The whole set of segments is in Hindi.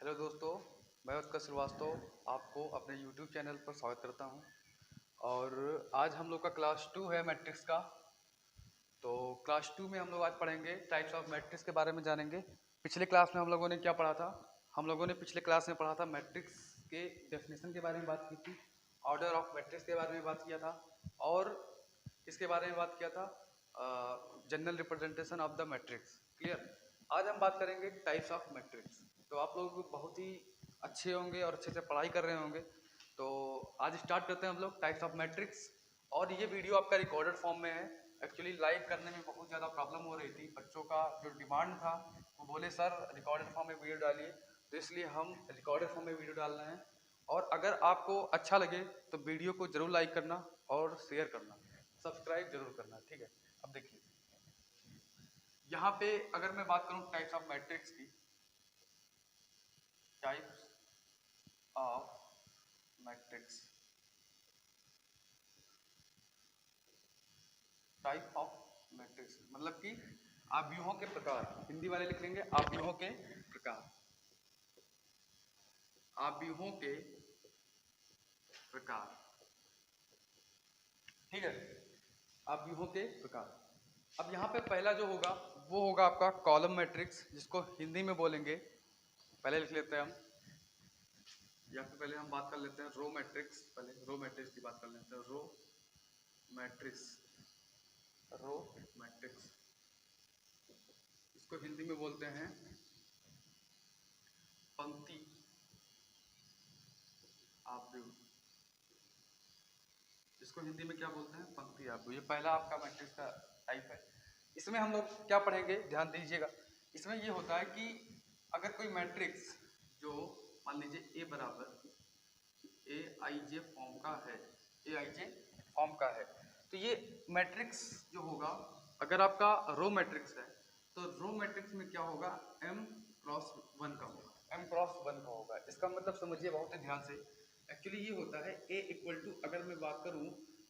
हेलो दोस्तों, मैं उत्कर्ष श्रीवास्तव आपको अपने YouTube चैनल पर स्वागत करता हूं। और आज हम लोग का क्लास 2 है मैट्रिक्स का। तो क्लास 2 में हम लोग आज पढ़ेंगे टाइप्स ऑफ मैट्रिक्स के बारे में जानेंगे। पिछले क्लास में हम लोगों ने क्या पढ़ा था? हम लोगों ने पिछले क्लास में पढ़ा था मैट्रिक्स के डेफिनेशन के बारे में बात की थी, ऑर्डर ऑफ मैट्रिक्स के बारे में बात किया था और इसके बारे में बात किया था general representation of the matrix. Clear? आज हम बात करेंगे टाइप्स ऑफ मैट्रिक्स। तो आप लोग बहुत ही अच्छे होंगे और अच्छे से पढ़ाई कर रहे होंगे। तो आज स्टार्ट करते हैं हम लोग टाइप्स ऑफ मैट्रिक्स। और ये वीडियो आपका रिकॉर्डेड फॉर्म में है। एक्चुअली लाइव करने में बहुत ज़्यादा प्रॉब्लम हो रही थी, बच्चों का जो डिमांड था वो बोले सर रिकॉर्डेड फॉर्म में वीडियो डालिए, तो इसलिए हम रिकॉर्डेड फॉर्म में वीडियो डाल रहे हैं। और अगर आपको अच्छा लगे तो वीडियो को जरूर लाइक करना और शेयर करना, सब्सक्राइब जरूर करना, ठीक है। अब देखिए यहाँ पे अगर मैं बात करूँ टाइप्स ऑफ मैट्रिक्स की, types of matrix, type of matrix मतलब कि आव्यूहों के प्रकार। हिंदी वाले लिख लेंगे आव्यूहों के प्रकार, आव्यूहों के प्रकार, ठीक है, आव्यूहों के प्रकार। अब यहाँ पे पहला जो होगा वो होगा आपका कॉलम मैट्रिक्स, जिसको हिंदी में बोलेंगे, पहले लिख लेते हैं हम, या फिर पहले हम बात कर लेते हैं रो मैट्रिक्स। पहले रो मैट्रिक्स की बात कर लेते हैं। रो मैट्रिक्स, रो मैट्रिक्स इसको हिंदी में बोलते हैं पंक्ति आव्यूह। इसको हिंदी में क्या बोलते हैं? पंक्ति आव्यूह। ये पहला आपका मैट्रिक्स का टाइप है। इसमें हम लोग क्या पढ़ेंगे, ध्यान दीजिएगा। इसमें ये होता है कि अगर कोई मैट्रिक्स जो मान लीजिए ए बराबर ए आई जे फॉर्म का है, ए आई जे फॉर्म का है, तो ये मैट्रिक्स जो होगा, अगर आपका रो मैट्रिक्स है तो रो मैट्रिक्स में क्या होगा, m क्रॉस 1 का होगा, m क्रॉस 1 का होगा। इसका मतलब समझिए बहुत ही ध्यान से। एक्चुअली ये होता है a इक्वल टू, अगर मैं बात करूं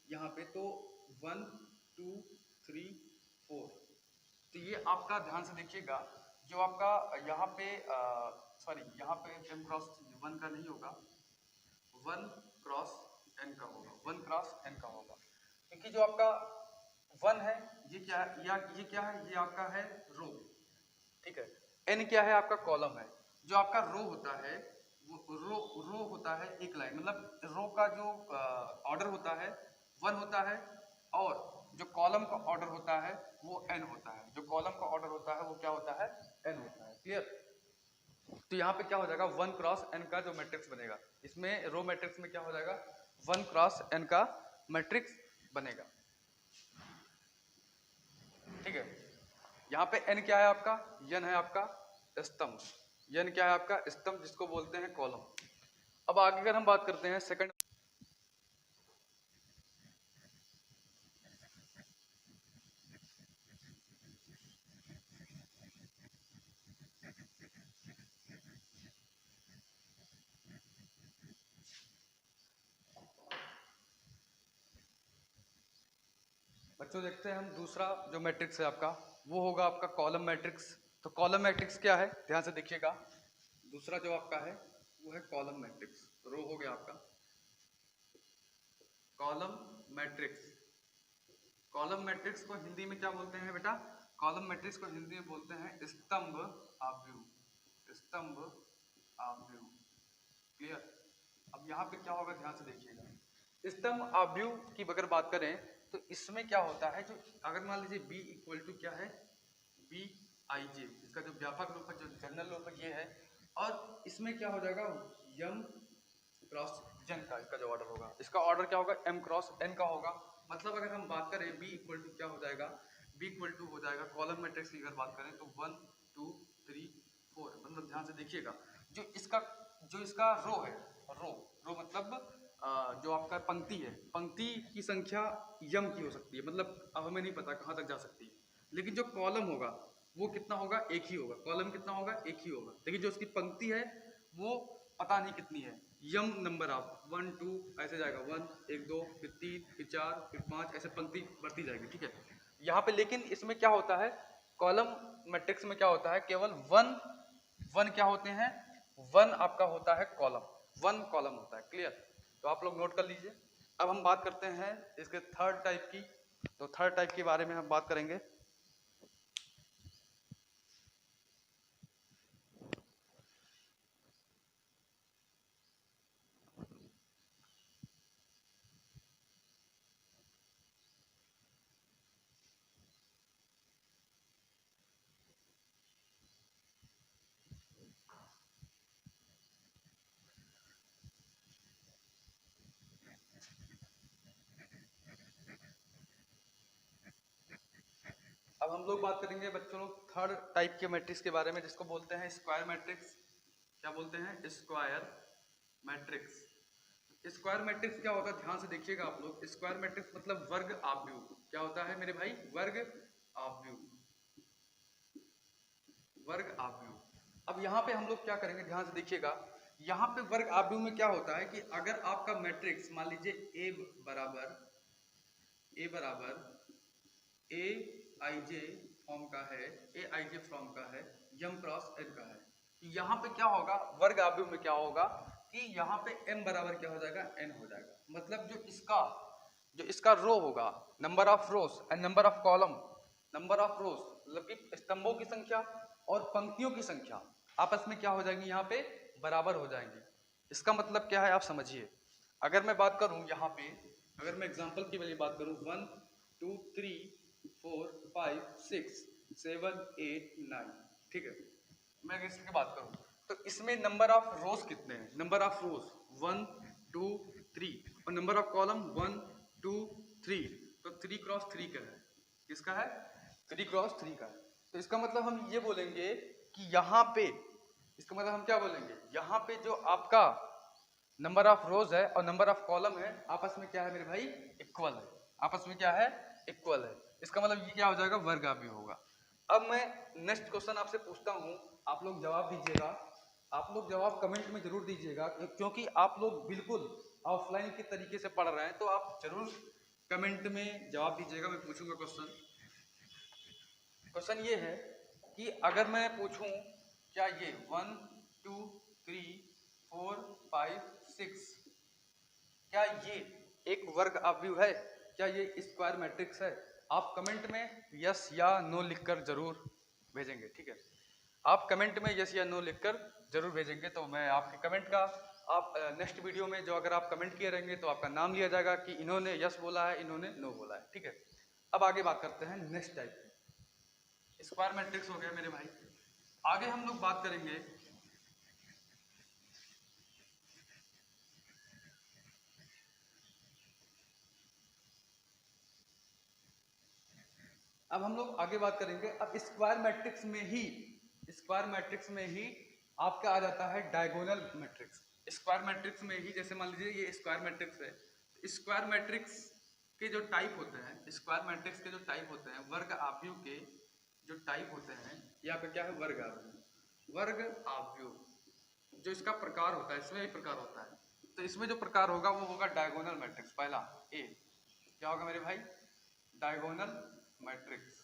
यहाँ पे तो 1 2 3 4, तो ये आपका ध्यान से देखिएगा, जो आपका यहाँ पे सॉरी यहाँ पे m क्रॉस 1 का नहीं होगा, 1 क्रॉस n का होगा, 1 क्रॉस n का होगा। क्योंकि जो आपका 1 है ये क्या है, या ये क्या है, ये आपका है रो, ठीक है। n क्या है, आपका कॉलम है। जो आपका रो होता है वो रो होता है एक लाइन, मतलब रो का जो ऑर्डर होता है 1 होता है, और जो कॉलम का ऑर्डर होता है वो n होता है। जो कॉलम का ऑर्डर होता है वो क्या होता है, n होता है। क्लियर? तो यहाँ पे क्या हो जाएगा, 1 क्रॉस n का जो मैट्रिक्स बनेगा, इसमें रो मैट्रिक्स में क्या हो जाएगा, 1 क्रॉस n का मैट्रिक्स बनेगा, ठीक है। यहाँ पे n क्या है आपका, n है आपका स्तंभ, n क्या है आपका स्तंभ, जिसको बोलते हैं कॉलम। अब आगे अगर हम बात करते हैं सेकंड, बच्चों देखते हैं हम दूसरा जो मैट्रिक्स है आपका, वो होगा आपका कॉलम मैट्रिक्स। तो कॉलम मैट्रिक्स क्या है, ध्यान से देखिएगा। दूसरा जो आपका है वो है कॉलम मैट्रिक्स। रो हो गया आपका कॉलम मैट्रिक्स। कॉलम मैट्रिक्स को हिंदी में क्या बोलते हैं बेटा? कॉलम मैट्रिक्स को हिंदी में बोलते हैं स्तंभ आव्यूह, स्तंभ आव्यूह। क्लियर? अब यहाँ पे क्या होगा, ध्यान से देखिएगा। स्तंभ आव्यूह की अगर बात करें तो इसमें क्या होता है, जो अगर मान लीजिए b इक्वल टू क्या है, बी आई जे, इसका जो व्यापक रूप है, जो जनरल रूप है ये है, और इसमें क्या हो जाएगा, m क्रॉस n का इसका जो ऑर्डर होगा, इसका ऑर्डर क्या होगा, m क्रॉस n का होगा। मतलब अगर हम बात करें b इक्वल टू क्या हो जाएगा, b इक्वल टू हो जाएगा कॉलम मैट्रिक्स की अगर बात करें तो 1 2 3 4। मतलब ध्यान से देखिएगा, जो इसका रो है, रो मतलब जो आपका पंक्ति है, पंक्ति की संख्या यम की हो सकती है, मतलब अब हमें नहीं पता कहाँ तक जा सकती है। लेकिन जो कॉलम होगा वो कितना होगा, एक ही होगा। कॉलम कितना होगा, एक ही होगा। लेकिन जो उसकी पंक्ति है वो पता नहीं कितनी है, यम नंबर आप 1 2 ऐसे जाएगा, 1 1 2 फिर 3 फिर 4 फिर 5, ऐसे पंक्ति बढ़ती जाएगी, ठीक है। यहाँ पे लेकिन इसमें क्या होता है, कॉलम मैट्रिक्स में क्या होता है, केवल वन क्या होते हैं, वन आपका होता है कॉलम, वन कॉलम होता है। क्लियर? तो आप लोग नोट कर लीजिए। अब हम बात करते हैं इसके थर्ड टाइप की। तो थर्ड टाइप के बारे में हम बात करेंगे। अब हम लोग बात करेंगे बच्चों लोग थर्ड टाइप के मैट्रिक्स के बारे में, जिसको बोलते हैं स्क्वायर मैट्रिक्स। क्या बोलते हैं? Square matrix. स्क्वायर मैट्रिक्स क्या होता है, ध्यान से देखिएगा आप लोग। स्क्वायर मैट्रिक्स मतलब वर्ग आव्यूह। क्या होता है मेरे भाई? वर्ग आव्यूह, वर्ग आव्यूह। अब यहाँ पे हम लोग क्या करेंगे, ध्यान से देखिएगा। यहाँ पे वर्ग आव्यूह में क्या होता है कि अगर आपका मैट्रिक्स मान लीजिए ए बराबर ए आई जे फॉर्म का है, ए आई जे फॉर्म का है, यम क्रॉस एन का है, यहाँ पे क्या होगा, वर्ग आव्यूह में क्या होगा कि यहाँ पे m बराबर क्या हो जाएगा? n हो जाएगा। मतलब जो इसका रो होगा, number of rose and number of column, number of रोज मतलब कि स्तंभों की संख्या और पंक्तियों की संख्या आपस में क्या हो जाएंगी? यहाँ पे बराबर हो जाएंगे। इसका मतलब क्या है आप समझिए। अगर मैं बात करूं यहाँ पे, अगर मैं एग्जांपल की वजह बात करूं 1 2 3 4 5 6 7 8 9, ठीक है। मैं अगर इसकी बात करूं तो इसमें नंबर ऑफ रोज कितने हैं? नंबर ऑफ रोज 1 2 3 और नंबर ऑफ कॉलम 1 2 3। तो 3 क्रॉस 3 का है, किसका है? 3 क्रॉस 3 का है। तो इसका मतलब हम ये बोलेंगे कि यहाँ पे, इसका मतलब हम क्या बोलेंगे, यहाँ पे जो आपका नंबर ऑफ रोज है और नंबर ऑफ कॉलम है आपस में क्या है मेरे भाई? इक्वल है। आपस में क्या है? इक्वल है। इसका मतलब ये क्या हो जाएगा? वर्ग आव्यूह होगा। अब मैं नेक्स्ट क्वेश्चन आपसे पूछता हूँ, आप लोग जवाब दीजिएगा। आप लोग जवाब कमेंट में जरूर दीजिएगा, क्योंकि आप लोग बिल्कुल ऑफलाइन के तरीके से पढ़ रहे हैं, तो आप जरूर कमेंट में जवाब दीजिएगा। मैं पूछूंगा क्वेश्चन ये है कि अगर मैं पूछूं क्या ये 1 2 3 4 5 6 क्या ये एक वर्ग आव्यूह है? क्या ये स्क्वायर मैट्रिक्स है? आप कमेंट में यस या नो लिखकर जरूर भेजेंगे, ठीक है। आप कमेंट में यस या नो लिखकर जरूर भेजेंगे, तो मैं आपके कमेंट का आप नेक्स्ट वीडियो में जो अगर आप कमेंट किए रहेंगे तो आपका नाम लिया जाएगा कि इन्होंने यस बोला है, इन्होंने नो बोला है, ठीक है। अब आगे बात करते हैं नेक्स्ट टाइप की। स्क्वायर मैट्रिक्स हो गया मेरे भाई। आगे हम लोग बात करेंगे अब हम लोग आगे बात करेंगे। अब स्क्वायर मैट्रिक्स में ही आपका आ जाता है डायगोनल मैट्रिक्स। स्क्वायर मैट्रिक्स में ही, जैसे मान लीजिए ये स्क्वायर मैट्रिक्स है, स्क्वायर मैट्रिक्स के जो टाइप होते हैं, स्क्वायर मैट्रिक्स के जो टाइप होते हैं, वर्ग आव्यूह के जो टाइप होते हैं, ये आपका क्या है? वर्ग आव्यूह। वर्ग आव्यूह जो इसका प्रकार होता है, इसमें एक प्रकार होता है। तो इसमें जो प्रकार होगा वो होगा डायगोनल मैट्रिक्स। पहला ए क्या होगा मेरे भाई? Diagonal matrix.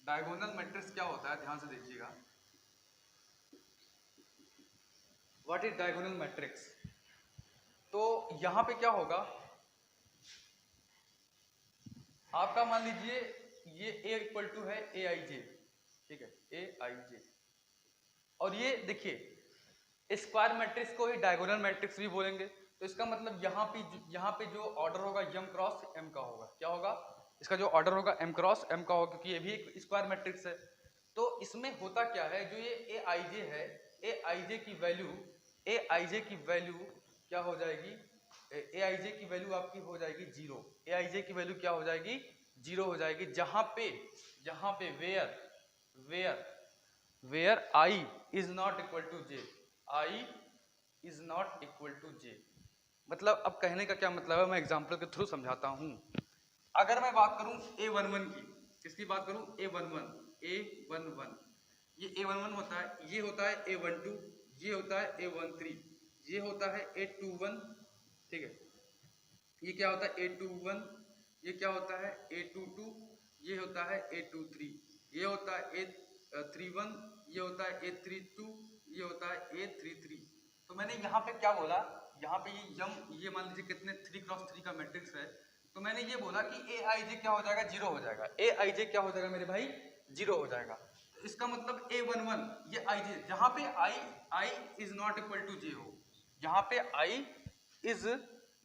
डायगोनल मैट्रिक्स क्या होता है, ध्यान से देखिएगा। What is diagonal matrix? तो यहां पे क्या होगा, आपका मान लीजिए ये A इक्वल टू है ए आई जे, ठीक है, ए आई जे। और ये देखिए स्क्वायर मैट्रिक्स को ही डायगोनल मैट्रिक्स भी बोलेंगे। तो इसका मतलब यहाँ पे जो ऑर्डर होगा यम क्रॉस एम का होगा। क्या होगा? इसका जो ऑर्डर होगा एम क्रॉस एम का होगा, क्योंकि ये भी एक स्क्वायर मैट्रिक्स है। तो इसमें होता क्या है, जो ये ए आई जे है, ए आई जे की वैल्यू क्या हो जाएगी? ए आई जे की वैल्यू आपकी हो जाएगी 0। ए आई जे की वैल्यू क्या हो जाएगी? 0 हो जाएगी। जहां पे where i is not equal to j, i is not equal to j. मतलब अब कहने का क्या मतलब है, मैं एग्जांपल के थ्रू समझाता हूं। अगर मैं बात करूं A11 की, किसकी बात करूं? A11, ये A11 होता है, ये होता है A12, ये होता है A13, ये होता है A21, ठीक है। ये क्या होता है? A21, ये क्या होता है? A22, ये होता है A23, ये होता है A31, ये होता है A32, ये होता है A33। तो मैंने यहाँ पे क्या बोला, यहाँ पे ये मान लीजिए कितने 3x3 का मैट्रिक्स है, तो मैंने ये बोला कि Aij क्या हो जाएगा, 0 हो जाएगा। Aij क्या हो जाएगा मेरे भाई, 0 हो जाएगा। तो इसका मतलब A11 ये Ij, जहाँ पे I is not equal to 0 हो, यहाँ पे I is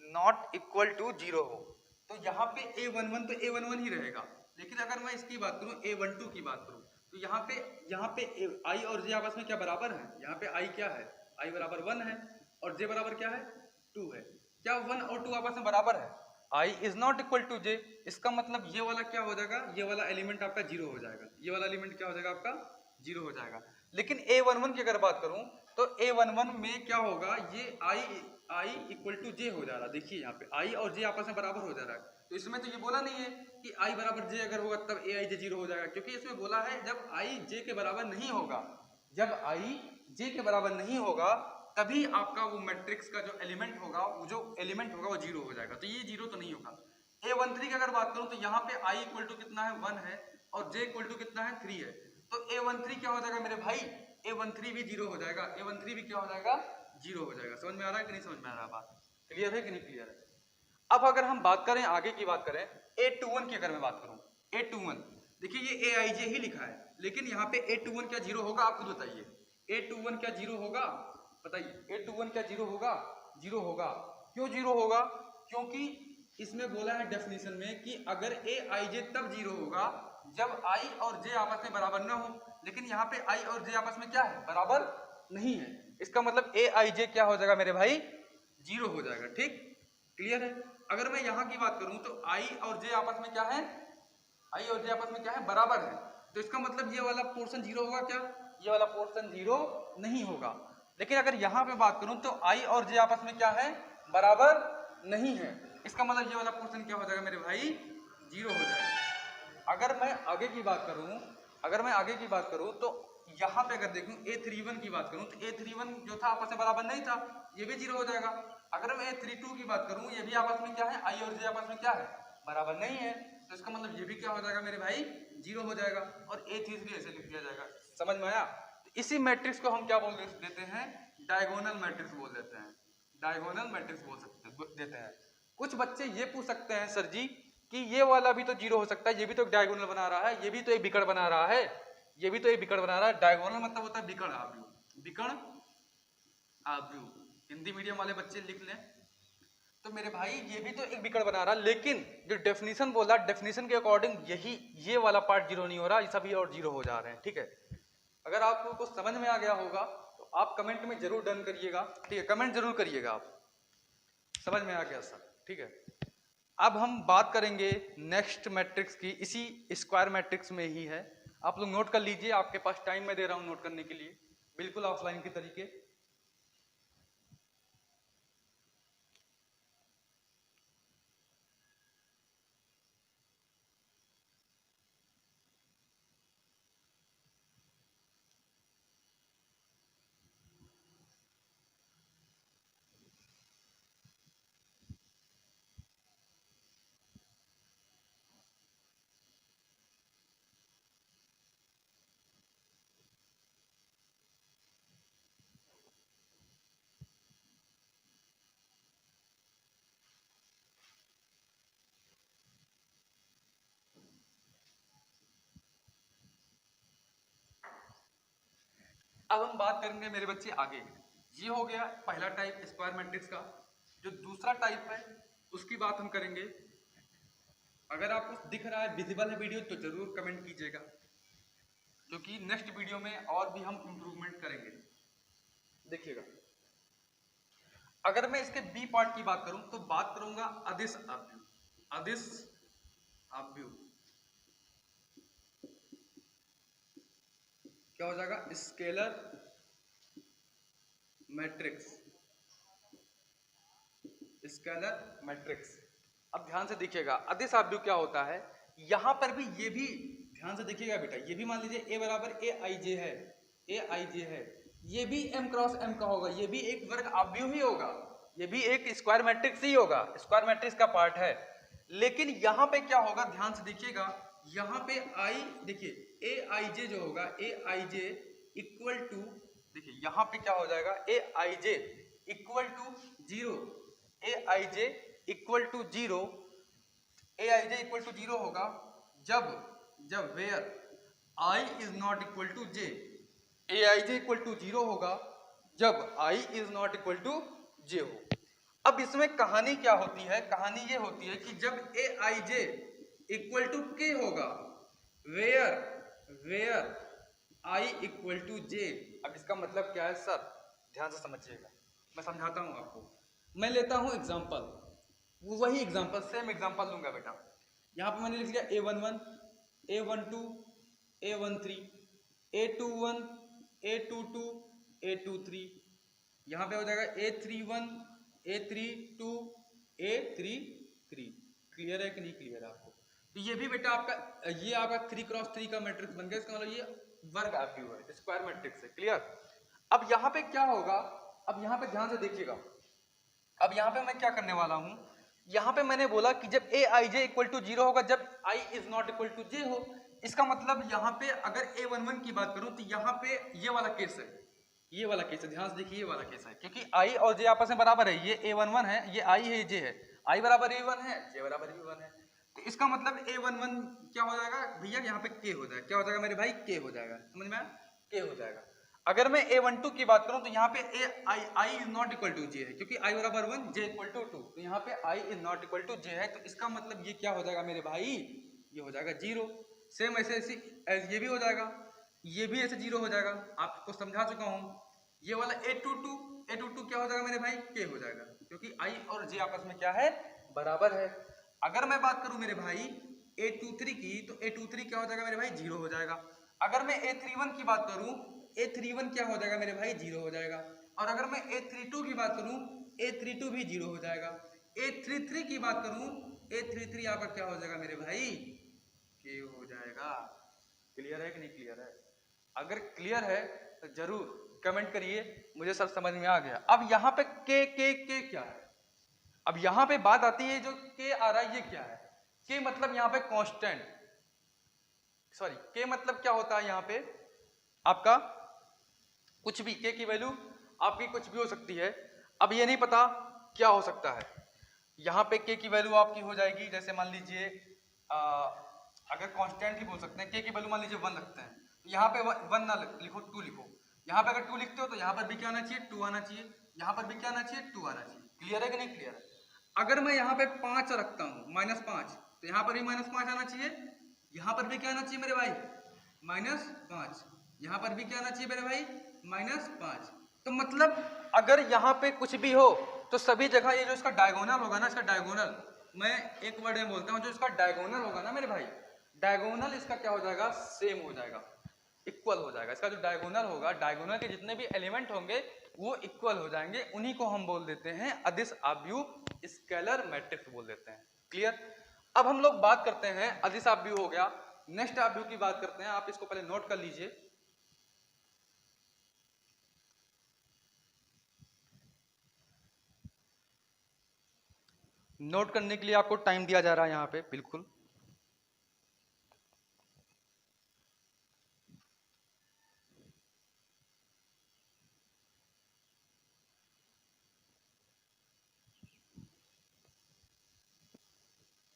not equal to 0 हो, तो यहाँ पे A11 तो A11 ही रहेगा। लेकिन अगर मैं इसकी बात करूँ, A12 की बात करूँ, तो यहाँ पे I और J आपस में क्या बराबर है, यहाँ पे I क्या है, I बराबर 1 है और J बराबर क्या है, 2 है। क्या 1 और 2 आपस में बराबर है, I is not equal to J। इसका मतलब ये वाला क्या हो जाएगा, ये वाला एलिमेंट आपका 0 हो जाएगा, ये वाला एलिमेंट क्या हो जाएगा आपका 0 हो जाएगा। लेकिन A11 की अगर बात करूं तो A11 में क्या होगा, ये I इक्वल टू J हो जा रहा है। देखिए यहाँ पे I और J आपस में बराबर हो जा रहा है, तो इसमें तो ये बोला नहीं है कि I बराबर J अगर होगा तब Aij 0 हो जाएगा, क्योंकि इसमें बोला है जब I J के बराबर नहीं होगा, जब I J के बराबर नहीं होगा तभी आपका वो मैट्रिक्स का जो एलिमेंट होगा वो 0 हो जाएगा। तो ये 0 तो नहीं होगा। A13 की अगर बात करूं तो यहाँ पे I इक्वल टू कितना है, 1 है और J इक्वल टू कितना है, 3 है। तो A13 क्या हो जाएगा मेरे भाई, A13 भी 0 हो जाएगा, A13 भी क्या हो जाएगा, 0 हो जाएगा। समझ में आ रहा है कि नहीं समझ में आ रहा है, बात क्लियर है कि नहीं क्लियर है। अब अगर हम बात करें आगे की बात करें, A21 की अगर मैं बात करूं, A21 देखिए ये Aij ही लिखा है, लेकिन यहाँ पे A21 क्या 0 होगा, आप खुद बताइए। A21 क्या 0 होगा, बताइए। A21 क्या 0 होगा, 0 होगा। क्यों 0 होगा, क्योंकि इसमें बोला है डेफिनेशन में कि अगर Aij तब 0 होगा जब I और J आपस में बराबर ना हो, लेकिन यहाँ पे I और J आपस में क्या है, बराबर नहीं है। इसका मतलब Aij क्या हो जाएगा मेरे भाई, 0 हो जाएगा। ठीक क्लियर है। अगर मैं यहाँ की बात करूं तो I और J आपस में क्या है, I और J आपस में क्या है, बराबर है। तो इसका मतलब ये वाला पोर्शन 0 होगा क्या, ये वाला पोर्शन 0 नहीं होगा। लेकिन अगर यहाँ पे बात करूं तो I और J आपस में क्या है, बराबर नहीं है। इसका मतलब ये वाला पोर्शन क्या हो जाएगा मेरे भाई, 0 हो जाएगा। अगर मैं आगे की बात करूं तो यहाँ पे अगर देखूं A31 की बात करूं तो A31 जो था आपस में बराबर नहीं था, ये भी 0 हो जाएगा। अगर मैं A32 की बात करूं, ये भी आपस में क्या है, I और J आपस में क्या है, बराबर नहीं है। तो इसका मतलब ये भी क्या हो जाएगा मेरे भाई, 0 हो जाएगा। और A33 ऐसे लिख दिया जाएगा। समझ में आया। तो इसी मैट्रिक्स को हम क्या बोल देते हैं, डायगोनल मैट्रिक्स बोल देते हैं, डायगोनल मैट्रिक्स देते हैं। कुछ बच्चे ये पूछ सकते हैं सर जी कि ये वाला भी तो 0 हो सकता है, ये भी तो एक डायगोनल बना रहा है, ये भी तो एक विकर्ण बना रहा है, ये भी तो एक विकर्ण बना रहा है। डायगोनल मतलब होता है विकर्ण आव्यूह, विकर्ण आव्यूह। हिंदी मीडियम वाले बच्चे लिख लें। तो मेरे भाई ये भी तो एक विकर्ण बना रहा, लेकिन जो डेफिनेशन बोला, डेफिनेशन के अकॉर्डिंग ये वाला पार्ट 0 नहीं हो रहा, ये सभी और 0 हो जा रहे हैं। ठीक है। अगर आपको कुछ समझ में आ गया होगा तो आप कमेंट में जरूर डन करिएगा। ठीक है, कमेंट जरूर करिएगा आप, समझ में आ गया सर। ठीक है। अब हम बात करेंगे नेक्स्ट मैट्रिक्स की, इसी स्क्वायर मैट्रिक्स में ही है। आप लोग नोट कर लीजिए, आपके पास टाइम में दे रहा हूं नोट करने के लिए, बिल्कुल ऑफलाइन के तरीके। अब हम बात करेंगे मेरे बच्चे आगे। ये हो गया पहला टाइप स्क्वायर मैट्रिक्स का। जो दूसरा टाइप है उसकी बात हम करेंगे। अगर आपको दिख रहा है, विजिबल है वीडियो, तो जरूर कमेंट कीजिएगा, क्योंकि नेक्स्ट वीडियो में और भी हम इंप्रूवमेंट करेंगे। देखिएगा, अगर मैं इसके बी पार्ट की बात करूं तो बात करूंगा अदिश आव्यूह। अदिश आव्यूह क्या हो जाएगा, स्केलर मैट्रिक्स, स्केलर मैट्रिक्स। अब ध्यान से देखिएगा, अदिश आव्यूह क्या होता है। यहां पर भी ये भी ध्यान से देखिएगा बेटा, ये भी मान लीजिए A बराबर Aij है, Aij है, ये भी M क्रॉस M का होगा, ये भी एक वर्ग आव्यूह ही होगा, ये भी एक स्क्वायर मैट्रिक्स ही होगा, स्क्वायर मैट्रिक्स का पार्ट है। लेकिन यहां पे क्या होगा, ध्यान से देखिएगा, यहां पे I देखिए Aij जो होगा, Aij इक्वल टू, देखिए यहाँ पे क्या हो जाएगा, a i j equal to zero, a i j equal to zero, a i j equal to zero होगा जब where i is not equal to j, a i j equal to zero होगा जब i is not equal to j हो। अब इसमें कहानी क्या होती है, कहानी ये होती है कि जब ए आई जे इक्वल टू के होगा, वेयर आई इक्वल टू जे। अब इसका मतलब क्या है सर, ध्यान से समझिएगा, मैं समझाता हूं आपको। मैं लेता हूं एग्जांपल, वही एग्जांपल, सेम एग्जांपल लूंगा बेटा। यहां पे मैंने लिख लिया A11, A12, A13, A21, A22, A23, यहां पे हो जाएगा A31, A32, A33। क्लियर है कि नहीं क्लियर है आपको? तो ये भी बेटा आपका, ये आपका 3x3 का मैट्रिक्स बन गया, इसका मतलब ये वर्ग आव्यूह है, स्क्वायर मैट्रिक्स है। क्लियर? अब यहाँ पे क्या होगा, अब यहाँ पे ध्यान से देखिएगा, अब यहाँ पे मैं क्या करने वाला हूँ, यहाँ पे मैंने बोला कि जब ए i j equal to zero होगा जब i is not equal to j हो। इसका मतलब यहाँ पे अगर A11 की बात करूँ तो यहाँ पे ये वाला केस है, ये वाला केस है, ध्यान से देखिए, ये वाला केस है, क्योंकि आई और जे आपस में बराबर है, ये A11 है, ये आई है, जे है, आई बराबर A1 है, जे बराबर B1 है। तो इसका मतलब A11 क्या हो जाएगा भैया, यहाँ पे के हो जाएगा, क्या हो जाएगा मेरे भाई, के हो जाएगा, समझ में आया, के हो जाएगा। अगर मैं A12 की बात करूं तो यहाँ पे आई इज नॉट इक्वल टू जे है, क्योंकि आई बराबर 1, जे इक्वल टू 2, तो यहाँ पे आई इज नॉट इक्वल टू जे है, तो इसका मतलब ये क्या हो जाएगा मेरे भाई, ये हो जाएगा जीरो। सेम ऐसे ये भी हो जाएगा, ये भी ऐसे जीरो हो जाएगा, आपको समझा चुका हूँ। ये वाला A22 क्या हो जाएगा मेरे भाई, के हो जाएगा, क्योंकि आई और जे आपस में क्या है, बराबर है। अगर मैं बात करूं मेरे भाई A23 की, तो A23 क्या हो जाएगा मेरे भाई, जीरो हो जाएगा। अगर मैं A31 की बात करूं, A31 क्या हो जाएगा मेरे भाई, जीरो हो जाएगा। और अगर मैं A32 की बात करूं, A32 भी जीरो हो जाएगा। A33 की बात करूं, A33 यहाँ पर क्या हो जाएगा मेरे भाई, के हो जाएगा। क्लियर है कि नहीं क्लियर है? अगर क्लियर है तो जरूर कमेंट करिए, मुझे सब समझ में आ गया। अब यहाँ पे के क्या है, अब यहाँ पे बात आती है, जो के आ रहा है ये क्या है, के मतलब यहाँ पे कांस्टेंट, सॉरी के मतलब क्या होता है यहाँ पे आपका, कुछ भी, के की वैल्यू आपकी कुछ भी हो सकती है। अब ये नहीं पता क्या हो सकता है, यहाँ पे के की वैल्यू आपकी हो जाएगी, जैसे मान लीजिए अगर कांस्टेंट ही बोल सकते हैं, के की वैल्यू मान लीजिए 1 रखते हैं, तो यहाँ पे 1 ना लिखो, 2 लिखो। यहाँ पे अगर 2 लिखते हो तो यहाँ पर भी क्या आना चाहिए, 2 आना चाहिए, यहाँ पर भी क्या आना चाहिए, 2 आना चाहिए। क्लियर है कि नहीं क्लियर है? अगर मैं यहाँ पे 5 रखता हूँ, -5, तो यहाँ पर भी -5 आना चाहिए, यहाँ पर भी क्या आना चाहिए मेरे भाई, -5, यहाँ पर भी क्या आना चाहिए मेरे भाई, -5। तो मतलब अगर यहाँ पे कुछ भी हो तो सभी जगह ये जो इसका डायगोनल होगा ना, इसका डायगोनल, मैं एक वर्ड में बोलता हूँ, जो इसका डायगोनल होगा ना मेरे भाई, डायगोनल इसका क्या हो जाएगा, सेम हो जाएगा, इक्वल हो जाएगा। इसका जो डायगोनल होगा, डायगोनल के जितने भी एलिमेंट होंगे वो इक्वल हो जाएंगे, उन्हीं को हम बोल देते हैं अदिश आव्यूह स्केलर मैट्रिक्स बोल देते हैं। क्लियर? अब हम लोग बात करते हैं, अदिश आव्यूह हो गया, नेक्स्ट आव्यूह की बात करते हैं। आप इसको पहले नोट कर लीजिए। नोट करने के लिए आपको टाइम दिया जा रहा है यहाँ पे, बिल्कुल।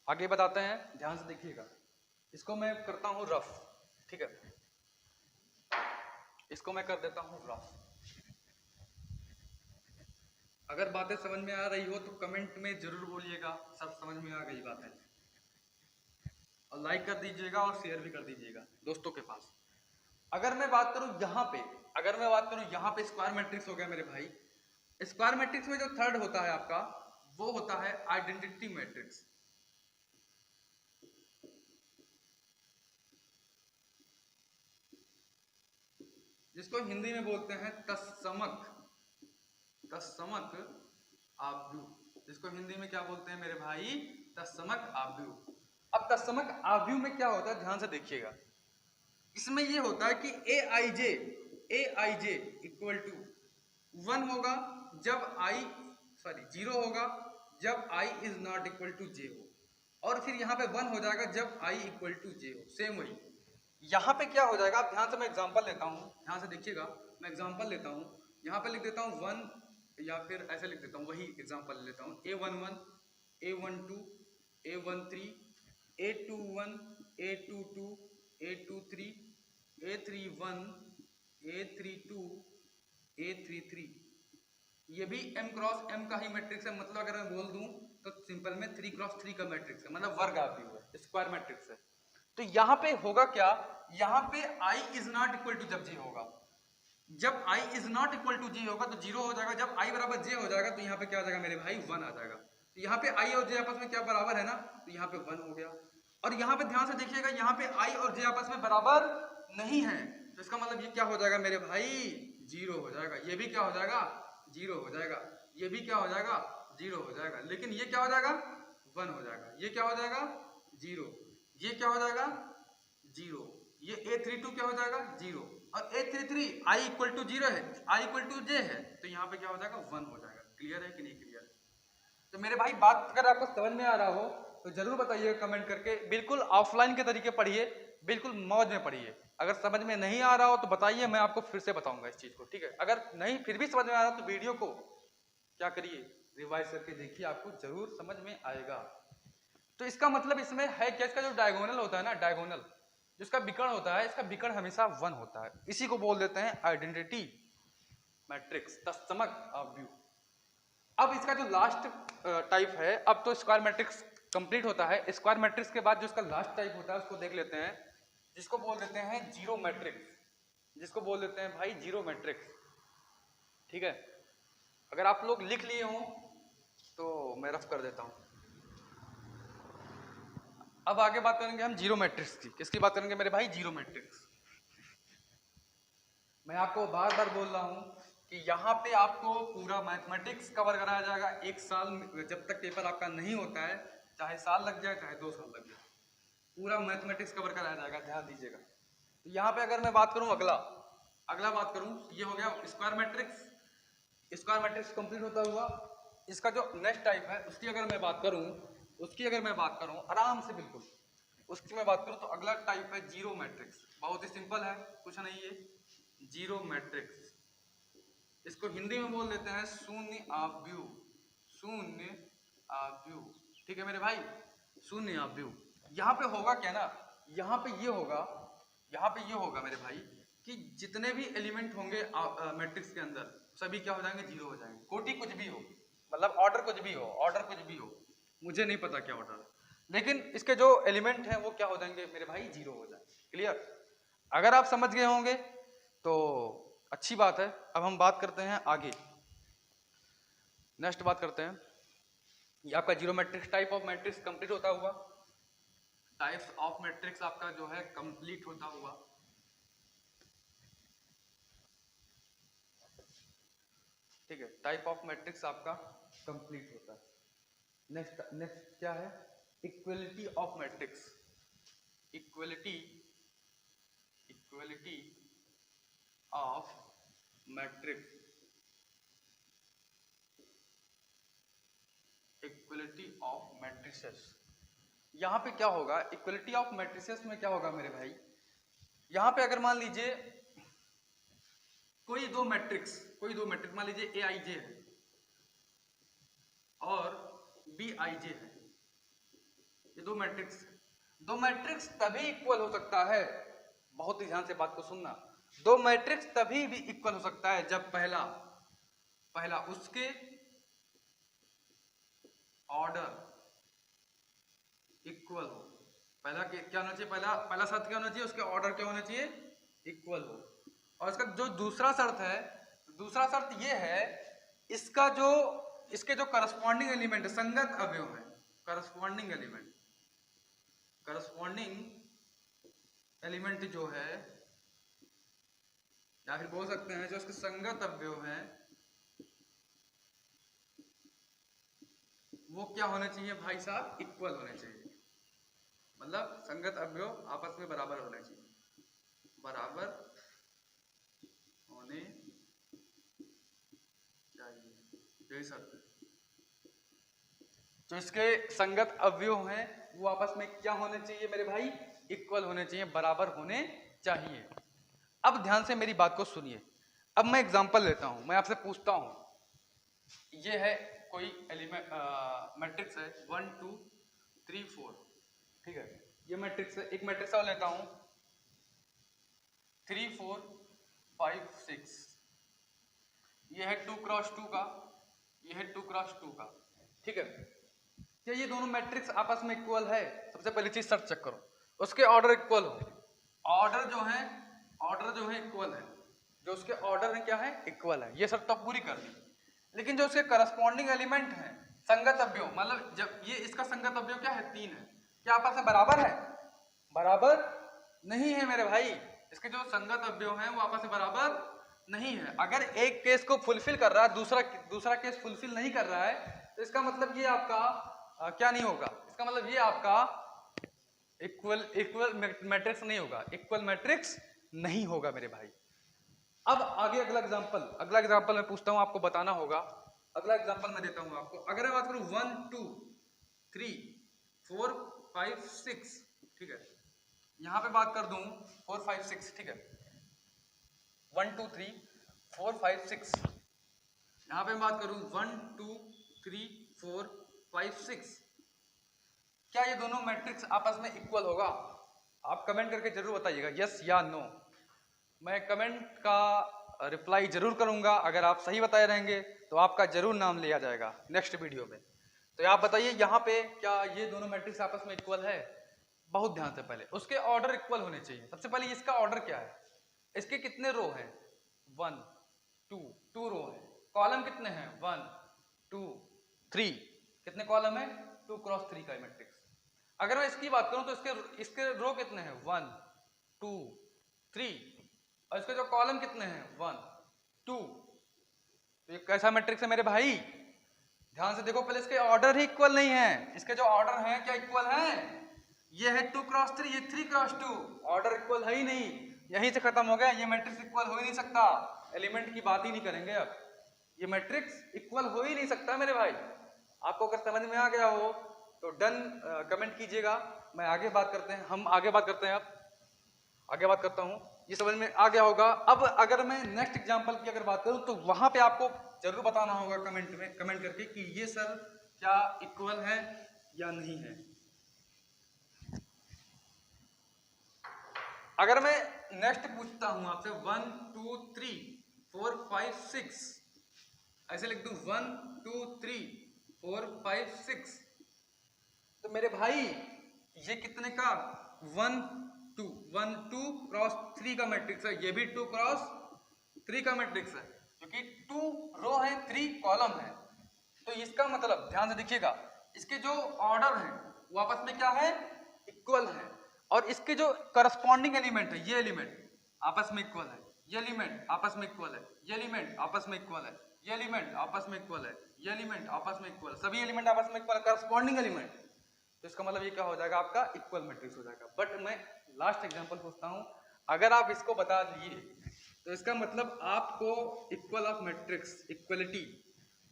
आगे बताते हैं, ध्यान से देखिएगा। इसको मैं करता हूं रफ, ठीक है, इसको मैं कर देता हूं रफ। अगर बातें समझ में आ रही हो तो कमेंट में जरूर बोलिएगा सब समझ में आ गई बातें, और लाइक कर दीजिएगा और शेयर भी कर दीजिएगा दोस्तों के पास। अगर मैं बात करूं यहाँ पे, अगर मैं बात करूं यहाँ पे, स्क्वायर मैट्रिक्स हो गया मेरे भाई। स्क्वायर मैट्रिक्स में जो थर्ड होता है आपका, वो होता है आइडेंटिटी मैट्रिक्स, जिसको हिंदी में बोलते हैं तत्समक आव्यूह, जिसको हिंदी में क्या बोलते हैं मेरे भाई, तत्समक आव्यूह। अब तत्समक आव्यूह में क्या होता है, ध्यान से देखिएगा। इसमें ये होता है कि ए आई जे इक्वल टू 1 होगा जब जीरो होगा जब i is not equal to j हो, और फिर यहाँ पे 1 हो जाएगा जब आई इक्वल टू जे हो। सेम वही यहाँ पे क्या हो जाएगा, आप ध्यान से, मैं एग्जांपल लेता हूँ, ध्यान से देखिएगा, मैं एग्जांपल लेता हूँ, यहाँ पे लिख देता हूँ 1 या फिर ऐसे लिख देता हूँ, वही एग्जांपल ले लेता हूँ A11, A12, A13, A21, A22, A23, A31, A32, A33। ये भी m क्रॉस m का ही मैट्रिक्स है, मतलब अगर मैं बोल दूं तो सिंपल में 3 क्रॉस 3 का मैट्रिक्स है, मतलब वर्ग आव्यूह है, स्क्वायर मैट्रिक्स है। तो यहाँ पे होगा क्या, यहाँ पे i is not equal to जब j होगा, जब i is not equal to j होगा तो 0 हो जाएगा, जब i बराबर j हो जाएगा तो यहाँ पे क्या आ जाएगा मेरे भाई 1 आ जाएगा। तो यहाँ पे i और j आपस में क्या बराबर है ना, तो यहाँ पे 1 हो गया। और यहाँ पे ध्यान से देखिएगा, यहाँ पे i और j आपस में बराबर नहीं है, तो इसका मतलब ये क्या हो जाएगा मेरे भाई 0 हो जाएगा, ये भी क्या हो जाएगा 0 हो जाएगा, ये भी क्या हो जाएगा 0 हो जाएगा, लेकिन ये क्या हो जाएगा 1 हो जाएगा, ये क्या हो जाएगा 0, ये क्या हो जाएगा 0, ये A32 क्या हो जाएगा 0, और A33 i इक्वल टू 0 है, i इक्वल टू j है, तो यहाँ पे क्या हो जाएगा 1 हो जाएगा। क्लियर है कि नहीं क्लियर है? तो मेरे भाई बात अगर आपको समझ में आ रहा हो तो जरूर बताइए कमेंट करके, बिल्कुल ऑफलाइन के तरीके पढ़िए, बिल्कुल मौज में पढ़िए। अगर समझ में नहीं आ रहा हो तो बताइए, मैं आपको फिर से बताऊंगा इस चीज को, ठीक है? अगर नहीं फिर भी समझ में आ रहा तो वीडियो को क्या करिए रिवाइज करके देखिए, आपको जरूर समझ में आएगा। तो इसका मतलब इसमें है क्या, इसका जो डायगोनल होता है ना, डायगोनल जिसका विकर्ण होता है, इसका विकर्ण हमेशा 1 होता है, इसी को बोल देते हैं आइडेंटिटी मैट्रिक्स, तत्समक आव्यूह। अब इसका जो लास्ट टाइप है, अब तो स्क्वायर मैट्रिक्स कंप्लीट होता है, स्क्वायर मैट्रिक्स के बाद जो इसका लास्ट टाइप होता है उसको देख लेते हैं, जिसको बोल देते हैं जीरो मैट्रिक्स, जिसको बोल देते हैं भाई जीरो मैट्रिक्स, ठीक है? अगर आप लोग लिख लिए हो तो मैं रफ कर देता हूं। अब आगे बात करेंगे हम जीरो मैट्रिक्स की। किसकी बात करेंगे मेरे भाई? Zero matrix. मैं आपको बार बार बोल रहा हूं कि यहाँ पे आपको पूरा मैथमेटिक्स कवर कराया जाएगा एक साल में, जब तक पेपर आपका नहीं होता है, चाहे साल लग जाए चाहे 2 साल लग जाए, पूरा मैथमेटिक्स कवर कराया जाएगा, ध्यान दीजिएगा। तो यहाँ पे अगर मैं बात करूँ अगला बात करूँ, ये हो गया square matrix. Square matrix complete होता हुआ इसका जो नेक्स्ट टाइप है उसकी अगर मैं बात करूँ आराम से बिल्कुल उसकी मैं बात करूँ तो अगला टाइप है जीरो मैट्रिक्स। बहुत ही सिंपल है, कुछ नहीं है, जीरो मैट्रिक्स। इसको हिंदी में बोल देते हैं शून्य आव्यूह, शून्य आव्यूह, ठीक है मेरे भाई, शून्य आव्यूह। यहाँ पे होगा क्या ना, यहाँ पे ये होगा मेरे भाई कि जितने भी एलिमेंट होंगे मैट्रिक्स के अंदर सभी क्या हो जाएंगे? जीरो हो जाएंगे। कोटि कुछ भी हो, मतलब ऑर्डर कुछ भी हो, मुझे नहीं पता क्या ऑर्डर, लेकिन इसके जो एलिमेंट हैं वो क्या हो जाएंगे मेरे भाई? जीरो हो जाएंगे। क्लियर? अगर आप समझ गए होंगे तो अच्छी बात है। अब हम बात करते हैं आगे, नेक्स्ट बात करते हैं, ये आपका zero matrix type of matrix complete होता हुआ, टाइप्स ऑफ मैट्रिक्स आपका जो है कंप्लीट होता हुआ, ठीक है, टाइप ऑफ मैट्रिक्स आपका कंप्लीट होता है। नेक्स्ट क्या है? Equality of matrix. Equality of matrix, equality of matrices. यहाँ पे क्या होगा? इक्वलिटी ऑफ मैट्रिसेस में क्या होगा मेरे भाई? यहाँ पे अगर मान लीजिए कोई दो मैट्रिक्स मान लीजिए ए आई जे है और बी आई जे है, ये दो मैट्रिक्स तभी इक्वल हो सकता है, बहुत ही ध्यान से बात को सुनना, दो मैट्रिक्स तभी भी इक्वल हो सकता है जब पहला उसके ऑर्डर इक्वल हो। पहला क्या होना चाहिए? पहला शर्त क्या होना चाहिए? उसके ऑर्डर क्या होना चाहिए? इक्वल हो। और इसका जो दूसरा शर्त ये है, इसके जो करस्पॉन्डिंग एलिमेंट संगत अवयव है, करस्पॉन्डिंग एलिमेंट जो है, या फिर बोल सकते हैं जो इसके संगत अवयव है वो क्या होने चाहिए भाई साहब? इक्वल होने चाहिए। मतलब संगत अवयव आपस में बराबर होने चाहिए, बराबर होने चाहिए, यही शर्त है। जो इसके संगत अवयव हैं वो आपस में क्या होने चाहिए मेरे भाई? इक्वल होने चाहिए, बराबर होने चाहिए। अब ध्यान से मेरी बात को सुनिए। अब मैं एग्जांपल लेता हूं, मैं आपसे पूछता हूं, ये है कोई एलिमेंट मैट्रिक्स है 1 2 3 4, ठीक है, ये मैट्रिक्स है। एक मैट्रिक्स और लेता हूं 3 4 5 6, ये है 2 क्रॉस 2 का, ये है 2 क्रॉस 2 का, ठीक है। क्या ये दोनों मैट्रिक्स आपस में इक्वल है? सबसे पहली चीज सर्च चेक करो, उसके ऑर्डर इक्वल हो, ऑर्डर जो है इक्वल है, जो उसके ऑर्डर है क्या है, इक्वल है, ये सब तो पूरी कर ली। लेकिन जो उसके करस्पॉन्डिंग एलिमेंट है संगत अवयव, मतलब जब ये इसका संगत अवयव क्या है 3 है, क्या आपस में बराबर है? बराबर नहीं है मेरे भाई, इसके जो संगत अवयव हैं वो आपस में बराबर नहीं है। अगर एक केस को फुलफिल कर रहा है, दूसरा केस फुलफिल नहीं कर रहा है, तो इसका मतलब ये आपका क्या नहीं होगा, इसका मतलब ये आपका इक्वल मैट्रिक्स नहीं होगा, इक्वल मैट्रिक्स नहीं होगा मेरे भाई। अब आगे अगला एग्जांपल मैं पूछता हूं, आपको बताना होगा। अगला एग्जांपल मैं देता हूं आपको। अगर मैं बात करूं 1 2 3 4 5 6, ठीक है, यहां पे बात कर दूं 4 5 6, ठीक है, 1 2 3 4 5 6, यहां पे मैं बात करूं 1 2 3 4 5 6, क्या ये दोनों मैट्रिक्स आपस में इक्वल होगा? आप कमेंट करके जरूर बताइएगा यस या नो। मैं कमेंट का रिप्लाई जरूर करूंगा, अगर आप सही बताए रहेंगे तो आपका जरूर नाम लिया जाएगा नेक्स्ट वीडियो में। तो आप बताइए यहाँ पे क्या ये दोनों मैट्रिक्स आपस में इक्वल है? बहुत ध्यान से, पहले उसके ऑर्डर इक्वल होने चाहिए। सबसे पहले इसका ऑर्डर क्या है, इसके कितने रो हैं, 1 2 रो है, कॉलम कितने हैं 1 2 3, कितने कॉलम है 2 क्रॉस 3 का मैट्रिक्स। अगर मैं इसकी बात करूं तो इसके रो कितने हैं 1 2 3, और इसके जो कॉलम कितने हैं 1 2, तो ये कैसा मैट्रिक्स है मेरे भाई? ध्यान से देखो, पहले इसके ऑर्डर ही इक्वल नहीं है, इसके जो ऑर्डर हैं क्या इक्वल हैं? ये है 2 क्रॉस 3, ये 3 क्रॉस 2, ऑर्डर इक्वल है ही नहीं, यहीं से खत्म हो गया, ये मैट्रिक्स इक्वल हो ही नहीं सकता। एलिमेंट की बात ही नहीं करेंगे अब, ये मैट्रिक्स इक्वल हो ही नहीं सकता मेरे भाई। आपको अगर समझ में आ गया हो तो डन कमेंट कीजिएगा। मैं आगे बात करते हैं, हम आगे बात करते हैं, अब आगे बात करता हूं, ये समझ में आ गया होगा। अब अगर मैं नेक्स्ट एग्जांपल की अगर बात करूं तो वहां पे आपको जरूर बताना होगा कमेंट करके कि ये सर क्या इक्वल है या नहीं है। अगर मैं नेक्स्ट पूछता हूं आपसे 1 2 3 4 5 6, ऐसे लिख दूं 1 2 3 4 5 6, तो मेरे भाई ये कितने का 1 2 क्रॉस 3 का मैट्रिक्स है, ये भी 2 क्रॉस 3 का मैट्रिक्स है, क्योंकि 2 रो है 3 कॉलम है। तो इसका मतलब ध्यान से देखिएगा, इसके जो ऑर्डर है वो आपस में क्या है, इक्वल है, और इसके जो करस्पॉन्डिंग एलिमेंट है, ये एलिमेंट आपस में इक्वल है, ये एलिमेंट आपस में इक्वल है, ये एलिमेंट आपस में इक्वल है, ये एलिमेंट आपस में इक्वल है, ये एलिमेंट आपस में इक्वल, सभी एलिमेंट आपस में इक्वल, करस्पॉन्डिंग एलिमेंट। तो इसका मतलब ये क्या हो जाएगा, आपका इक्वल मैट्रिक्स हो जाएगा। बट मैं लास्ट एग्जांपल पूछता हूं, अगर आप इसको बता दिए तो इसका मतलब आपको इक्वल ऑफ मैट्रिक्स, इक्वलिटी,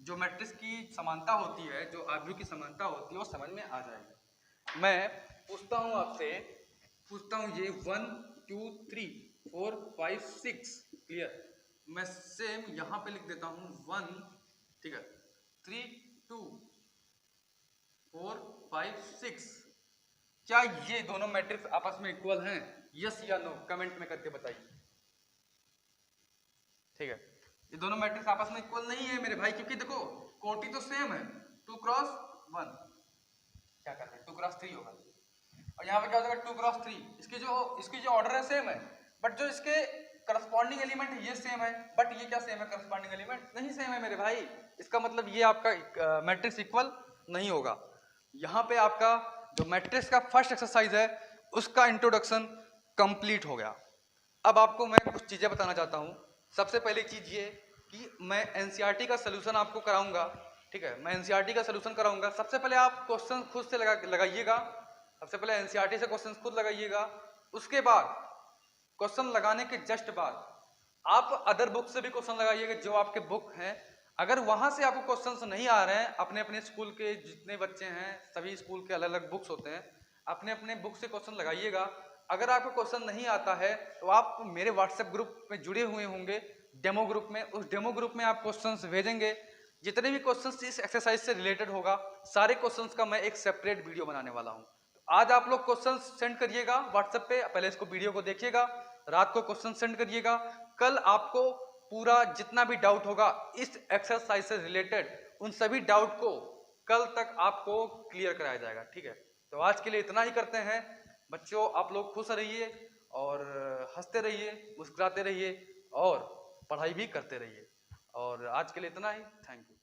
जो मैट्रिक्स की समानता होती है, जो अवयव की समानता होती है, वो समझ में आ जाएगी। मैं पूछता हूं आपसे, ये 1 2 3 4 5 6 क्लियर, मैं सेम यहां पे लिख देता हूं 1, ठीक है, 3 2 4 5 6, क्या ये दोनों मैट्रिक्स आपस में इक्वल हैं? यस या नो कमेंट में करके बताइए। ठीक है, ये दोनों मैट्रिक्स आपस में इक्वल नहीं है मेरे भाई, क्योंकि देखो कोटि तो सेम है, 2 क्रॉस 1, क्या करते हैं 2 क्रॉस 3 होगा, और यहाँ पे क्या हो जाएगा 2 क्रॉस 3, इसकी जो ऑर्डर है सेम है, बट जो इसके करस्पॉन्डिंग एलिमेंट है ये सेम है, बट ये क्या सेम है, करस्पॉन्डिंग एलिमेंट नहीं सेम है मेरे भाई। इसका मतलब ये आपका मैट्रिक्स इक्वल नहीं होगा। यहाँ पे आपका जो मैट्रिक्स का फर्स्ट एक्सरसाइज है उसका इंट्रोडक्शन कंप्लीट हो गया। अब आपको मैं कुछ चीजें बताना चाहता हूँ। सबसे पहली चीज ये कि मैं एनसीईआरटी का सलूशन आपको कराऊंगा, ठीक है, मैं एनसीईआरटी का सलूशन कराऊंगा। सबसे पहले आप क्वेश्चन खुद से लगाइएगा, सबसे पहले एनसीईआरटी से क्वेश्चन खुद लगाइएगा, उसके बाद क्वेश्चन लगाने के जस्ट बाद आप अदर बुक से भी क्वेश्चन लगाइएगा, जो आपके बुक हैं। अगर वहां से आपको क्वेश्चंस नहीं आ रहे हैं, अपने अपने स्कूल के जितने बच्चे हैं, सभी स्कूल के अलग अलग बुक्स होते हैं, अपने अपने बुक से क्वेश्चन लगाइएगा। अगर आपको क्वेश्चन नहीं आता है तो आप मेरे व्हाट्सएप ग्रुप में जुड़े हुए होंगे, डेमो ग्रुप में। उस डेमो ग्रुप में आप क्वेश्चंस भेजेंगे, जितने भी क्वेश्चंस इस एक्सरसाइज से रिलेटेड होगा सारे क्वेश्चंस का मैं एक सेपरेट वीडियो बनाने वाला हूँ। आज आप लोग क्वेश्चन सेंड करिएगा व्हाट्सएप पे, पहले इसको वीडियो को देखिएगा, रात को क्वेश्चन सेंड करिएगा। कल आपको पूरा जितना भी डाउट होगा इस एक्सरसाइज से रिलेटेड, उन सभी डाउट को कल तक आपको क्लियर कराया जाएगा, ठीक है। तो आज के लिए इतना ही करते हैं बच्चों। आप लोग खुश रहिए और हंसते रहिए, मुस्कुराते रहिए और पढ़ाई भी करते रहिए। और आज के लिए इतना ही, थैंक यू।